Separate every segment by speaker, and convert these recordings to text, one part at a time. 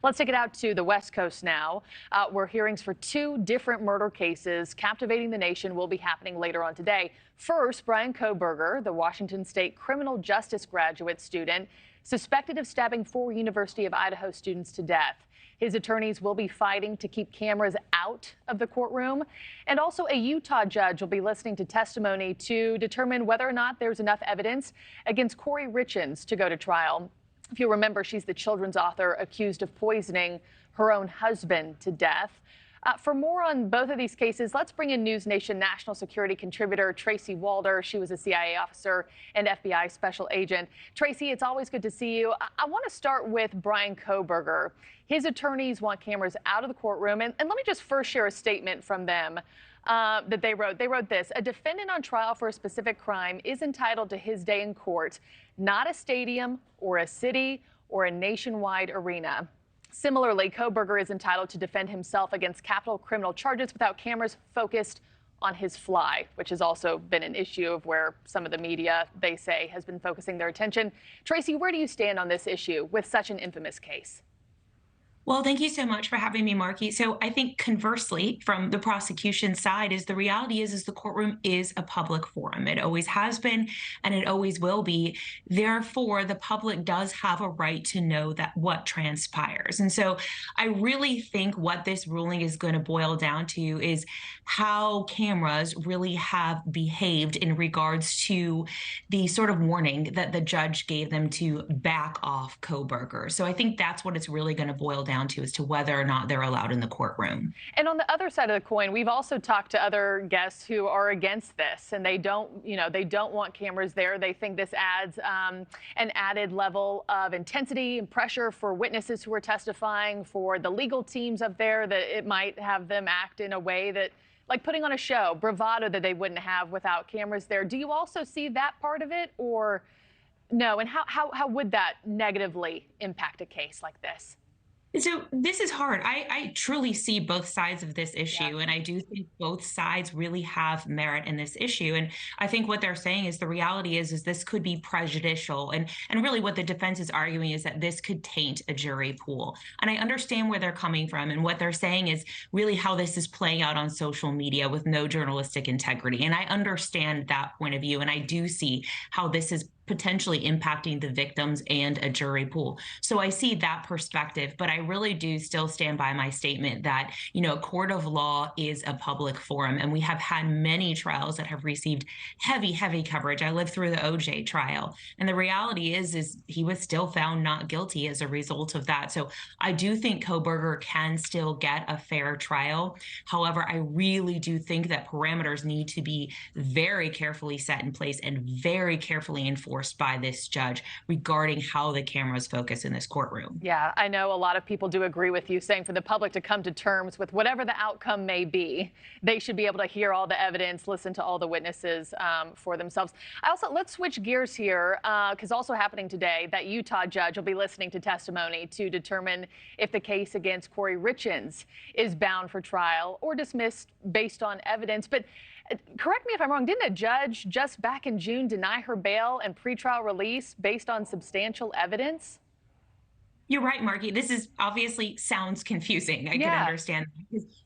Speaker 1: Let's take it out to the West Coast now, where hearings for two different murder cases captivating the nation will be happening later on today. First, Bryan Kohberger, the Washington State criminal justice graduate student, suspected of stabbing four University of Idaho students to death. His attorneys will be fighting to keep cameras out of the courtroom. And also a Utah judge will be listening to testimony to determine whether or not there's enough evidence against Corey Richins to go to trial. If you remember, she's the children's author accused of poisoning her own husband to death. For more on both of these cases, let's bring in NewsNation national security contributor Tracy Walder. She was a CIA officer and FBI special agent. Tracy, it's always good to see you. I want to start with Bryan Kohberger. His attorneys want cameras out of the courtroom. And let me just first share a statement from them that they wrote. They wrote this: a defendant on trial for a specific crime is entitled to his day in court, not a stadium or a city or a nationwide arena. Similarly, Kohberger is entitled to defend himself against capital criminal charges without cameras focused on his fly, which has also been an issue of where some of the media, they say, has been focusing their attention. Tracy, where do you stand on this issue with such an infamous case?
Speaker 2: Well, thank you so much for having me, Marky. So I think conversely, from the prosecution side, is the reality is the courtroom is a public forum. It always has been, and it always will be. Therefore, the public does have a right to know that what transpires. And so I really think what this ruling is going to boil down to is how cameras really have behaved in regards to the sort of warning that the judge gave them to back off Kohberger. So I think that's what it's really going to boil down to, as to whether or not they're allowed in the courtroom.
Speaker 1: And on the other side of the coin, we've also talked to other guests who are against this, and they don't want cameras there. They think this adds an added level of intensity and pressure for witnesses who are testifying, for the legal teams up there, that it might have them act in a way that, like putting on a show, bravado that they wouldn't have without cameras there. Do you also see that part of it, or no? And how would that negatively impact a case like this?
Speaker 2: So this is hard. I truly see both sides of this issue,
Speaker 1: Yeah.
Speaker 2: and I do think both sides really have merit in this issue. And I think what they're saying is the reality is this could be prejudicial, and really what the defense is arguing is that this could taint a jury pool. And I understand where they're coming from, and what they're saying is really how this is playing out on social media with no journalistic integrity. And I understand that point of view, and I do see how this is potentially impacting the victims and a jury pool. So I see that perspective, but I really do still stand by my statement that, a court of law is a public forum, and we have had many trials that have received heavy, heavy coverage. I lived through the OJ trial, and the reality is he was still found not guilty as a result of that. So I do think Kohberger can still get a fair trial. However, I really do think that parameters need to be very carefully set in place and very carefully enforced by this judge regarding how the cameras focus in this courtroom.
Speaker 1: Yeah, I know a lot of people do agree with you, saying for the public to come to terms with whatever the outcome may be, they should be able to hear all the evidence, listen to all the witnesses for themselves. Let's switch gears here, because also happening today, that Utah judge will be listening to testimony to determine if the case against Corey Richins is bound for trial or dismissed based on evidence. But correct me if I'm wrong, didn't a judge just back in June deny her bail and pretrial release based on substantial evidence?
Speaker 2: You're right, Marky. This is obviously sounds confusing. I can understand.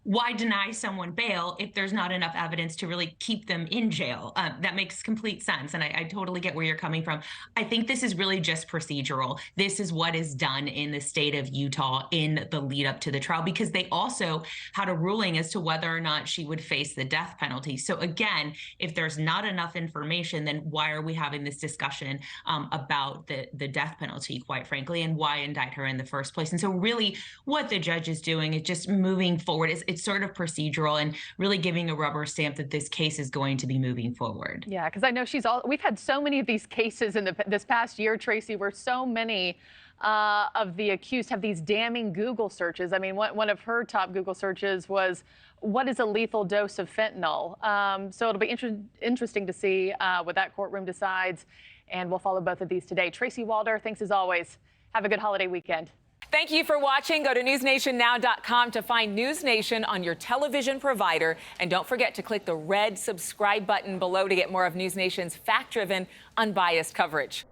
Speaker 2: Why deny someone bail if there's not enough evidence to really keep them in jail? That makes complete sense, and I totally get where you're coming from. I think this is really just procedural. This is what is done in the state of Utah in the lead up to the trial, because they also had a ruling as to whether or not she would face the death penalty. So again, if there's not enough information, then why are we having this discussion about the death penalty, quite frankly, and why indict her in the first place? And so really what the judge is doing is just moving forward. It's sort of procedural and really giving a rubber stamp that this case is going to be moving forward.
Speaker 1: Yeah, because I know we've had so many of these cases in this past year, Tracy, where so many of the accused have these damning Google searches. I mean, one of her top Google searches was, what is a lethal dose of fentanyl? So it'll be interesting to see what that courtroom decides, and we'll follow both of these today. Tracy Walder, thanks as always. Have a good holiday weekend.
Speaker 3: Thank you for watching. Go to newsnationnow.com to find NewsNation on your television provider. And don't forget to click the red subscribe button below to get more of NewsNation's fact-driven, unbiased coverage.